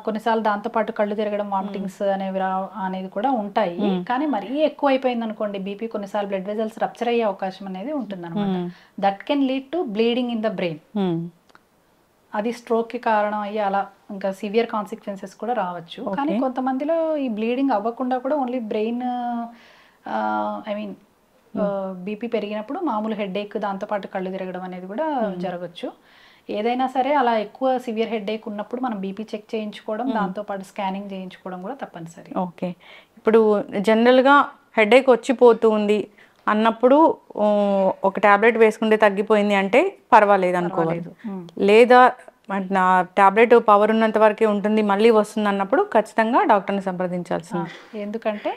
కొన్నిసార్లు దాంతోపాటు కళ్ళు తిరగడం, వామిటింగ్స్ అనేవి అనేది కూడా ఉంటాయి. కానీ మరీ ఎక్కువ అయిపోయింది అనుకోండి బీపీ, కొన్నిసార్లు బ్లడ్ వెజల్స్ రప్చర్ అయ్యే అవకాశం అనేది ఉంటుంది అనమాట. That can lead to bleeding in the brain. అది స్ట్రోక్ కి కారణం అయ్యి అలా ఇంకా సివియర్ కాన్సిక్వెన్సెస్ కూడా రావచ్చు. కానీ కొంతమందిలో ఈ బ్లీడింగ్ అవ్వకుండా కూడా only brain, I mean BP పెరిగినప్పుడు మామూలు హెడేక్, దాంతోపాటు కళ్ళు తిరగడం అనేది కూడా జరగచ్చు. ఏదైనా సరే అలా ఎక్కువ సివియర్ హెడేక్ ఉన్నప్పుడు మనం బీపీ చెక్ చేయించుకోవడం, దాంతోపాటు స్కానింగ్ చేయించుకోవడం కూడా తప్పనిసరి.
ఓకే, ఇప్పుడు జనరల్గా హెడేక్ వచ్చిపోతుంది అన్నప్పుడు ఒక టాబ్లెట్ వేసుకుంటే తగ్గిపోయింది అంటే పర్వాలేదు అనుకోవాలి. లేదా నా టాబ్లెట్ పవర్ ఉన్నంత వరకే ఉంటుంది, మళ్ళీ వస్తుంది అన్నప్పుడు ఖచ్చితంగా డాక్టర్ని సంప్రదించాల్సింది.
ఎందుకంటే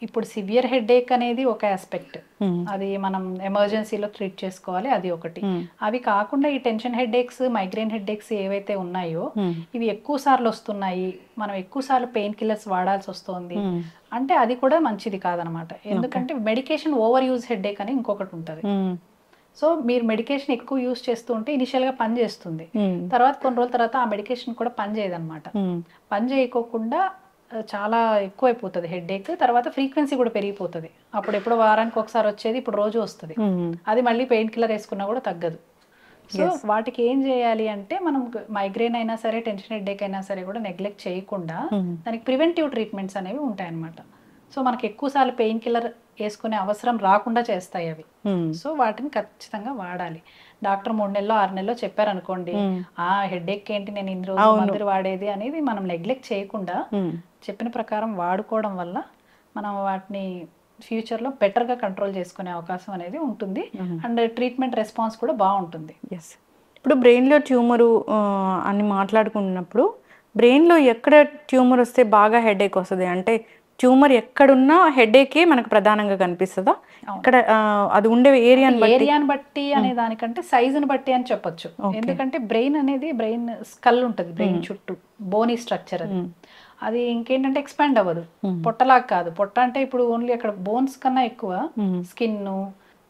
ఇప్పుడు సివియర్ హెడేక్ అనేది ఒక ఆస్పెక్ట్, అది మనం ఎమర్జెన్సీలో ట్రీట్ చేసుకోవాలి, అది ఒకటి. అవి కాకుండా ఈ టెన్షన్ హెడేక్స్, మైగ్రేన్ హెడేక్స్ ఏవైతే ఉన్నాయో ఇవి ఎక్కువ సార్లు వస్తున్నాయి, మనం ఎక్కువ సార్లు పెయిన్ కిల్లర్స్ వాడాల్సి వస్తుంది అంటే అది కూడా మంచిది కాదనమాట. ఎందుకంటే మెడికేషన్ ఓవర్ యూజ్ హెడేక్ అని ఇంకొకటి ఉంటుంది. సో మీరు మెడికేషన్ ఎక్కువ యూజ్ చేస్తూ ఉంటే ఇనిషియల్గా పని చేస్తుంది, తర్వాత కొన్ని రోజుల తర్వాత ఆ మెడికేషన్ కూడా పని చేయదన్నమాట. పని చేయకోకుండా చాలా ఎక్కువైపోతుంది హెడేక్, తర్వాత ఫ్రీక్వెన్సీ కూడా పెరిగిపోతుంది. అప్పుడు ఎప్పుడో వారానికి ఒకసారి వచ్చేది ఇప్పుడు రోజు వస్తుంది, అది మళ్ళీ పెయిన్ కిల్లర్ వేసుకున్నా కూడా తగ్గదు. సో వాటికి ఏం చేయాలి అంటే మనం మైగ్రేన్ అయినా సరే, టెన్షన్ హెడేక్ అయినా సరే కూడా నెగ్లెక్ట్ చేయకుండా దానికి ప్రివెంటివ్ ట్రీట్మెంట్స్ అనేవి ఉంటాయన్నమాట. సో మనకి ఎక్కువసార్లు పెయిన్ కిల్లర్ వేసుకునే అవసరం రాకుండా చేస్తాయి అవి. సో వాటిని ఖచ్చితంగా వాడాలి. డాక్టర్ 3 నెలలో 6 నెలలో చెప్పారనుకోండి, హెడేక్ ఏంటి నేను ఇన్ని రోజులు మందులు వాడేది అనేది మనం నెగ్లెక్ట్ చేయకుండా చెప్పిన ప్రకారం వాడుకోవడం వల్ల మనం వాటిని ఫ్యూచర్లో బెటర్గా కంట్రోల్ చేసుకునే అవకాశం అనేది ఉంటుంది. అండ్ ట్రీట్మెంట్ రెస్పాన్స్ కూడా బాగుంటుంది.
ఎస్, ఇప్పుడు బ్రెయిన్లో ట్యూమరు అని మాట్లాడుకున్నప్పుడు బ్రెయిన్లో ఎక్కడ ట్యూమర్ వస్తే బాగా హెడేక్ వస్తుంది? అంటే ట్యూమర్ ఎక్కడున్నా హెడేకే మనకు ప్రధానంగా కనిపిస్తుందా? ఇక్కడ అది ఉండే ఏరియాని
బట్టి అనే దానికంటే సైజుని బట్టి అని చెప్పొచ్చు. ఎందుకంటే బ్రెయిన్ అనేది స్కల్ ఉంటుంది, బ్రెయిన్ చుట్టూ బోనీ స్ట్రక్చర్ అది ఇంకేంటంటే ఎక్స్పాండ్ అవ్వదు, పొట్టలాగా కాదు. పొట్ట అంటే ఇప్పుడు ఓన్లీ అక్కడ బోన్స్ కన్నా ఎక్కువ స్కిన్,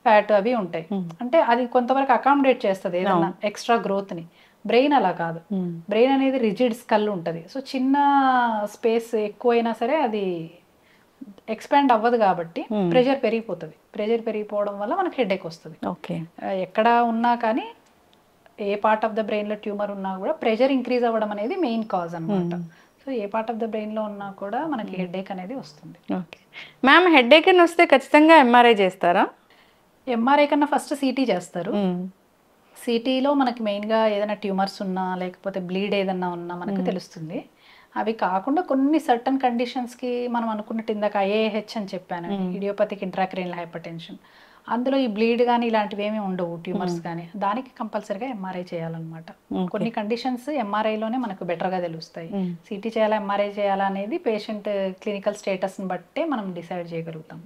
ఫ్యాట్ అవి ఉంటాయి, అంటే అది కొంతవరకు అకామిడేట్ చేస్తుంది ఏదన్నా ఎక్స్ట్రా గ్రోత్ ని. బ్రెయిన్ అలా కాదు, బ్రెయిన్ అనేది రిజిడ్ స్కల్ ఉంటుంది. సో చిన్న స్పేస్ ఎక్కువైనా సరే అది ఎక్స్పాండ్ అవ్వదు కాబట్టి ప్రెషర్ పెరిగిపోతుంది. ప్రెషర్ పెరిగిపోవడం వల్ల మనకి హెడేక్ వస్తుంది. ఎక్కడ ఉన్నా కానీ ఏ పార్ట్ ఆఫ్ ద బ్రెయిన్ లో ట్యూమర్ ఉన్నా కూడా ప్రెషర్ ఇంక్రీజ్ అవ్వడం అనేది మెయిన్ కాజ్ అనమాట. So A part of the brain లో ఉన్నా కూడా మనకి హెడేక్ అనేది వస్తుంది.
ఓకే మ్యామ్, హెడేక్ అని వస్తే ఖచ్చితంగా ఎంఆర్ఐ చేస్తారా?
ఎంఆర్ఐ కన్నా ఫస్ట్ సిటీ చేస్తారు. సిటీలో మనకి మెయిన్గా ఏదైనా ట్యూమర్స్ ఉన్నా లేకపోతే బ్లీడ్ ఏదన్నా ఉన్నా మనకు తెలుస్తుంది. అవి కాకుండా కొన్ని సర్టన్ కండిషన్స్కి మనం అనుకున్నట్టు ఇందాక ఐఏహెచ్ అని చెప్పాను, ఇడియోపతిక్ ఇంట్రాక్రేనియల్ హైపర్ టెన్షన్, అందులో ఈ బ్లీడ్ కానీ ఇలాంటివి ఏమీ ఉండవు, ట్యూమర్స్ కానీ. దానికి కంపల్సరీగా ఎంఆర్ఐ చేయాలన్నమాట. కొన్ని కండిషన్స్ ఎంఆర్ఐలోనే మనకు బెటర్గా తెలుస్తాయి. సిటీ చేయాలా ఎంఆర్ఐ చేయాలా అనేది పేషెంట్ క్లినికల్ స్టేటస్ని బట్టే మనం డిసైడ్ చేయగలుగుతాం.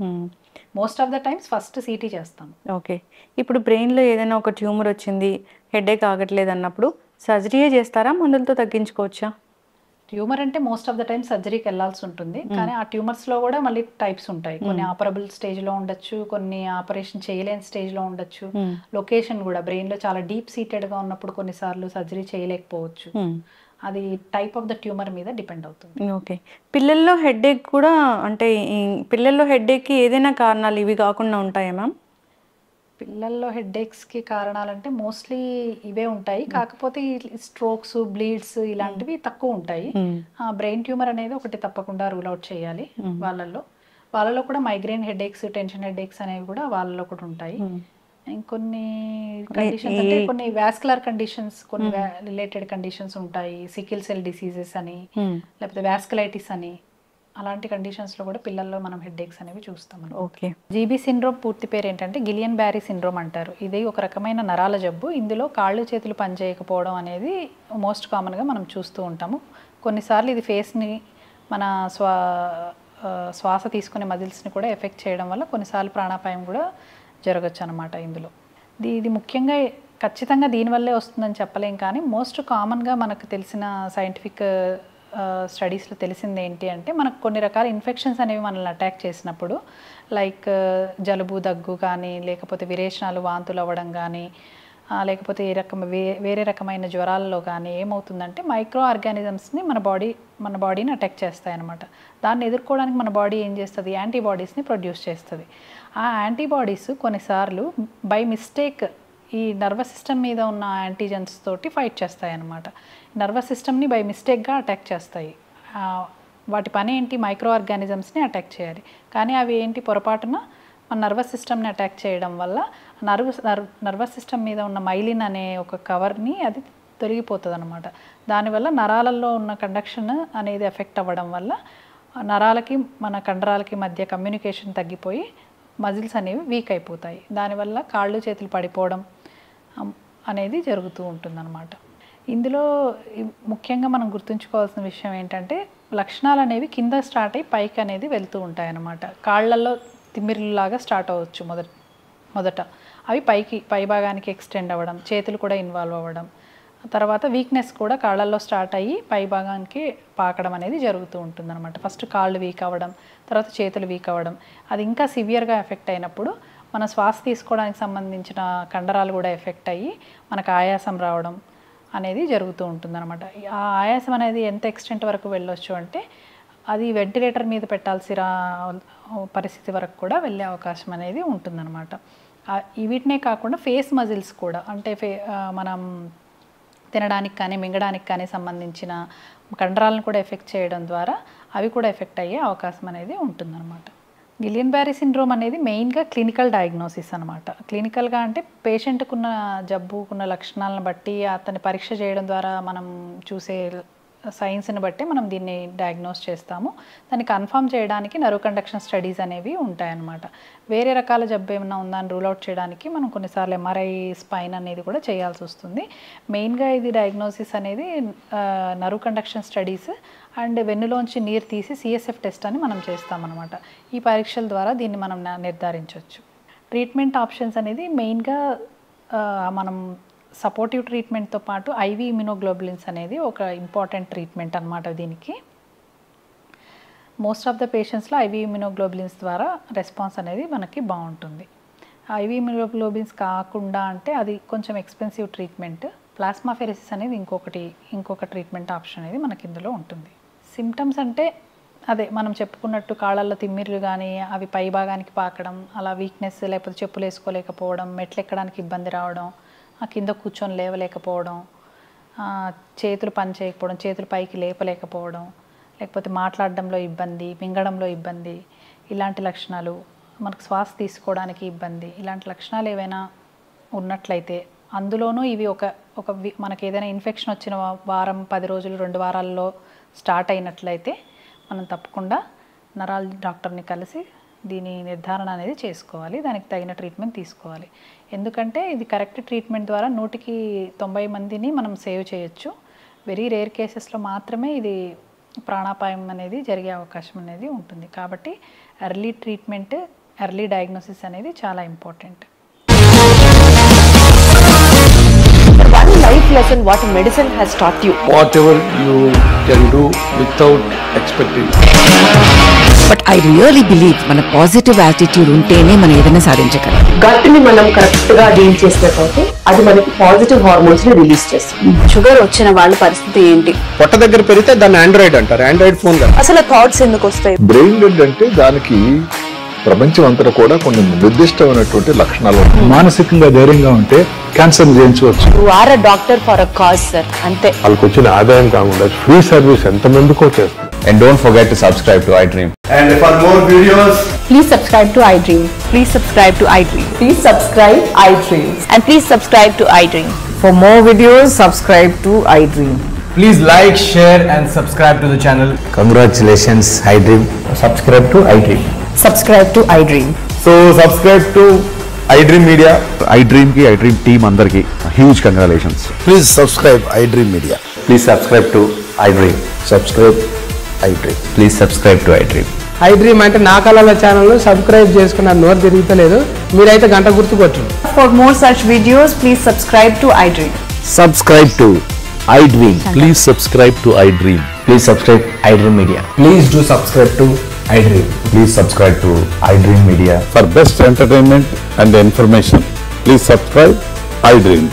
Most of the times first city చేస్తాం.
ఓకే. ఇప్పుడు బ్రెయిన్లో ఏదైనా ఒక ట్యూమర్ వచ్చింది, హెడేక్ ఆగట్లేదు అన్నప్పుడు సర్జరీయే చేస్తారా, మందులతో తగ్గించుకోవచ్చా?
ట్యూమర్ అంటే మోస్ట్ ఆఫ్ ద టైమ్ సర్జరీకి వెళ్ళాల్సి ఉంటుంది. కానీ ఆ ట్యూమర్స్లో కూడా మళ్ళీ టైప్స్ ఉంటాయి. కొన్ని ఆపరబుల్ స్టేజ్లో ఉండొచ్చు, కొన్ని ఆపరేషన్ చేయలేని స్టేజ్లో ఉండొచ్చు. లొకేషన్ కూడా బ్రెయిన్లో చాలా డీప్ సీటెడ్గా ఉన్నప్పుడు కొన్నిసార్లు సర్జరీ చేయలేకపోవచ్చు. అది టైప్ ఆఫ్ ద ట్యూమర్ మీద డిపెండ్ అవుతుంది.
ఓకే. పిల్లల్లో హెడేక్ కూడా అంటే పిల్లల్లో హెడేక్కి ఏదైనా కారణాలు ఇవి కాకుండా ఉంటాయా మ్యామ్?
పిల్లల్లో హెడ్ఏక్స్కి కారణాలంటే మోస్ట్లీ ఇవే ఉంటాయి. కాకపోతే స్ట్రోక్స్, బ్లీడ్స్ ఇలాంటివి తక్కువ ఉంటాయి. బ్రెయిన్ ట్యూమర్ అనేది ఒకటి తప్పకుండా రూల్ అవుట్ చేయాలి వాళ్ళలో కూడా మైగ్రేన్ హెడేక్స్, టెన్షన్ హెడేక్స్ అనేవి కూడా వాళ్ళలో కూడా ఉంటాయి. ఇంకొన్ని కండిషన్స్ అంటే కొన్ని వాస్కులర్ కండిషన్స్, కొన్ని రిలేటెడ్ కండిషన్స్ ఉంటాయి. సికిల్ సెల్ డిసీజెస్ అని, లేకపోతే వాస్కులైటిస్ అని, అలాంటి కండిషన్స్లో కూడా పిల్లల్లో మనం హెడ్ఏక్స్ అనేవి చూస్తాం.
ఓకే.
జీబీ సిండ్రోమ్ పూర్తి పేరు ఏంటంటే గిలియన్ బ్యారీ సిండ్రోమ్ అంటారు. ఇది ఒక రకమైన నరాల జబ్బు. ఇందులో కాళ్ళు చేతులు పనిచేయకపోవడం అనేది మోస్ట్ కామన్గా మనం చూస్తూ ఉంటాము. కొన్నిసార్లు ఇది ఫేస్ని, మన శ్వాస తీసుకునే మజిల్స్ని కూడా ఎఫెక్ట్ చేయడం వల్ల కొన్నిసార్లు ప్రాణాపాయం కూడా జరగచ్చు అనమాట. ఇందులో ఇది ముఖ్యంగా ఖచ్చితంగా దీనివల్లే వస్తుందని చెప్పలేం. కానీ మోస్ట్ కామన్గా మనకు తెలిసిన సైంటిఫిక్ స్టడీస్లో తెలిసింది ఏంటి అంటే, మనకు కొన్ని రకాల ఇన్ఫెక్షన్స్ అనేవి మనల్ని అటాక్ చేసినప్పుడు, లైక్ జలుబు, దగ్గు కానీ, లేకపోతే విరేచనాలు, వాంతులు అవ్వడం కానీ, లేకపోతే వేరే రకమైన జ్వరాల్లో కానీ ఏమవుతుందంటే మైక్రో ఆర్గానిజమ్స్ని మన బాడీని అటాక్ చేస్తాయి అన్నమాట. దాన్ని ఎదుర్కోవడానికి మన బాడీ ఏం చేస్తుంది, యాంటీబాడీస్ని ప్రొడ్యూస్ చేస్తుంది. ఆ యాంటీబాడీస్ కొన్నిసార్లు బై మిస్టేక్ ఈ నర్వస్ సిస్టమ్ మీద ఉన్న యాంటీజెన్స్ తోటి ఫైట్ చేస్తాయి అన్నమాట. నర్వస్ సిస్టమ్ని బై మిస్టేక్గా అటాక్ చేస్తాయి. వాటి పని ఏంటి, మైక్రో ఆర్గానిజమ్స్ని అటాక్ చేయాలి. కానీ అవి ఏంటి, పొరపాటున మన నర్వస్ సిస్టమ్ని అటాక్ చేయడం వల్ల నర్వస్ సిస్టమ్ మీద ఉన్న మైలిన్ అనే ఒక కవర్ని అది తొలగిపోతుంది అనమాట. దానివల్ల నరాలలో ఉన్న కండక్షన్ అనేది ఎఫెక్ట్ అవ్వడం వల్ల నరాలకి మన కండరాలకి మధ్య కమ్యూనికేషన్ తగ్గిపోయి మజిల్స్ అనేవి వీక్ అయిపోతాయి. దానివల్ల కాళ్ళు చేతులు పడిపోవడం అనేది జరుగుతూ ఉంటుందన్నమాట. ఇందులో ముఖ్యంగా మనం గుర్తుంచుకోవాల్సిన విషయం ఏంటంటే, లక్షణాలు అనేవి కింద స్టార్ట్ అయ్యి పైకి అనేది వెళ్తూ ఉంటాయి అన్నమాట. కాళ్ళల్లో తిమ్మిరిలాగా స్టార్ట్ అవ్వచ్చు మొదట, అవి పై భాగానికి ఎక్స్టెండ్ అవ్వడం, చేతులు కూడా ఇన్వాల్వ్ అవ్వడం, తర్వాత వీక్నెస్ కూడా కాళ్ళల్లో స్టార్ట్ అయ్యి పై భాగానికి పాకడం అనేది జరుగుతూ ఉంటుందన్నమాట. ఫస్ట్ కాళ్ళు వీక్ అవ్వడం, తర్వాత చేతులు వీక్ అవ్వడం. అది ఇంకా సివియర్గా ఎఫెక్ట్ అయినప్పుడు మన శ్వాస తీసుకోవడానికి సంబంధించిన కండరాలు కూడా ఎఫెక్ట్ అయ్యి మనకు ఆయాసం రావడం అనేది జరుగుతూ ఉంటుందన్నమాట. ఆ ఆయాసం అనేది ఎంత ఎక్స్టెంట్ వరకు వెళ్ళొచ్చు అంటే, అది వెంటిలేటర్ మీద పెట్టాల్సిన పరిస్థితి వరకు కూడా వెళ్ళే అవకాశం అనేది ఉంటుందన్నమాట. వీటినే కాకుండా ఫేస్ మజిల్స్ కూడా, అంటే మనం తినడానికి కానీ మింగడానికి కానీ సంబంధించిన కండరాలను కూడా ఎఫెక్ట్ చేయడం ద్వారా అవి కూడా ఎఫెక్ట్ అయ్యే అవకాశం అనేది ఉంటుందన్నమాట. గిలియన్ బ్యారీ సిండ్రోమ్ అనేది మెయిన్గా క్లినికల్ డయాగ్నోసిస్ అనమాట. క్లినికల్గా అంటే పేషెంట్కున్న జబ్బుకున్న లక్షణాలను బట్టి అతన్ని పరీక్ష చేయడం ద్వారా మనం చూసే సైన్స్ని బట్టి మనం దీన్ని డయాగ్నోస్ చేస్తాము. దాన్ని కన్ఫర్మ్ చేయడానికి నర్వ్ కండక్షన్ స్టడీస్ అనేవి ఉంటాయన్నమాట. వేరే రకాల జబ్బు ఏమైనా ఉందని రూల్ అవుట్ చేయడానికి మనం కొన్నిసార్లు ఎంఆర్ఐ స్పైన్ అనేది కూడా చేయాల్సి వస్తుంది. మెయిన్గా ఇది డయాగ్నోసిస్ అనేది నర్వ్ కండక్షన్ స్టడీస్ అండ్ వెన్నులోంచి నీరు తీసి సిఎస్ఎఫ్ టెస్ట్ అని మనం చేస్తామన్నమాట. ఈ పరీక్షల ద్వారా దీన్ని మనం నిర్ధారించవచ్చు. ట్రీట్మెంట్ ఆప్షన్స్ అనేది మెయిన్గా మనం సపోర్టివ్ ట్రీట్మెంట్తో పాటు ఐవీ ఇమ్యునోగ్లోబులిన్స్ అనేది ఒక ఇంపార్టెంట్ ట్రీట్మెంట్ అనమాట. దీనికి మోస్ట్ ఆఫ్ ద పేషెంట్స్లో ఐవీ ఇమ్యునోగ్లోబులిన్స్ ద్వారా రెస్పాన్స్ అనేది మనకి బాగుంటుంది. ఐవీ ఇమ్యునోగ్లోబులిన్స్ కాకుండా అంటే అది కొంచెం ఎక్స్పెన్సివ్ ట్రీట్మెంట్. ప్లాస్మాఫెరెసిస్ అనేది ఇంకొక ట్రీట్మెంట్ ఆప్షన్ అనేది మనకి ఇందులో ఉంటుంది. సిమ్టమ్స్ అంటే అదే మనం చెప్పుకున్నట్టు కాళ్ళల్లో తిమ్మిర్లు కానీ, అవి పై భాగానికి పాకడం, అలా వీక్నెస్, లేకపోతే చెప్పులు వేసుకోలేకపోవడం, మెట్లు ఎక్కడానికి ఇబ్బంది రావడం, కింద కూర్చొని లేవలేకపోవడం, చేతులు పని చేయకపోవడం, చేతులు పైకి లేపలేకపోవడం, లేకపోతే మాట్లాడడంలో ఇబ్బంది, మింగడంలో ఇబ్బంది, ఇలాంటి లక్షణాలు, మనకు శ్వాస తీసుకోవడానికి ఇబ్బంది, ఇలాంటి లక్షణాలు ఏవైనా ఉన్నట్లయితే, అందులోనూ ఇవి మనకి ఏదైనా ఇన్ఫెక్షన్ వచ్చిన వారం, 10 రోజులు, 2 వారాల్లో స్టార్ట్ అయినట్లయితే మనం తప్పకుండా నరాల డాక్టర్ని కలిసి దీని నిర్ధారణ అనేది చేసుకోవాలి, దానికి తగిన ట్రీట్మెంట్ తీసుకోవాలి. ఎందుకంటే ఇది కరెక్ట్ ట్రీట్మెంట్ ద్వారా 100కి 90 మందిని మనం సేవ్ చేయొచ్చు. వెరీ రేర్ కేసెస్లో మాత్రమే ఇది ప్రాణాపాయం అనేది జరిగే అవకాశం అనేది ఉంటుంది. కాబట్టి ఎర్లీ ట్రీట్మెంట్, ఎర్లీ డయాగ్నోసిస్ అనేది చాలా important.
One life lesson what medicine has taught you.
Whatever you can do without expecting.
But I really believe మన పాజిటివ్ యాటిట్యూడ్ ఉంటేనే మనం ఏదైనా సాధించగలం.
గట్ ని మనం కరెక్ట్ గా డీల్ చేసినట్లయితే అది మనకి పాజిటివ్ హార్మోన్స్ ని రిలీజ్ చేస్తుంది.
షుగర్ వచ్చిన వాళ్ళ పరిస్థితి ఏంటి?
పొట్ట దగ్గర పెరిగితే దాన్ని ఆండ్రాయిడ్ అంటారు, ఆండ్రాయిడ్ ఫోన్ కదా.
అసలు థాట్స్ ఎందుకు వస్తాయి?
బ్రెయిన్ డెడ్ అంటే దానికి ప్రపంచం అంతా కూడా కొన్ని నిర్దిష్టమైనటువంటి లక్షణాలు. మానసికంగా ధైర్యంగా ఉంటే క్యాన్సర్ జయించవచ్చు.
You are a doctor for a cause sir, అంతే.
వాళ్ళకి వచ్చిన ఆదాయం కాకుండా ఫ్రీ సర్వీస్ ఎంతమందికో చేస్తుంది.
And don't forget to subscribe to iDream.
And for more videos,
please subscribe to iDream. Please subscribe to iDream.
Please subscribe iDream.
And please subscribe to iDream.
For more videos, subscribe to iDream.
Please like, share and subscribe to the channel. Congratulations iDream. Subscribe to iDream.
Subscribe to iDream.
So subscribe to iDream Media.
iDream కి iDream టీమ్ అందరికి huge congratulations.
please subscribe iDream Media.
Please subscribe to iDream.
Subscribe iDream.
Please subscribe to iDream.
iDream అంటే నా కళల ఛానల్ సబ్స్క్రైబ్ చేసుకున్న నోరు తిరుగుతలేదు, మీరైతే గంట గుర్తు కొట్టండి.
For more such videos, please subscribe to iDream.
Subscribe to iDream.
Please subscribe to iDream.
Please subscribe iDream Media. Please do subscribe to iDream. Please subscribe to iDream Media.
For best entertainment and information, please subscribe iDream.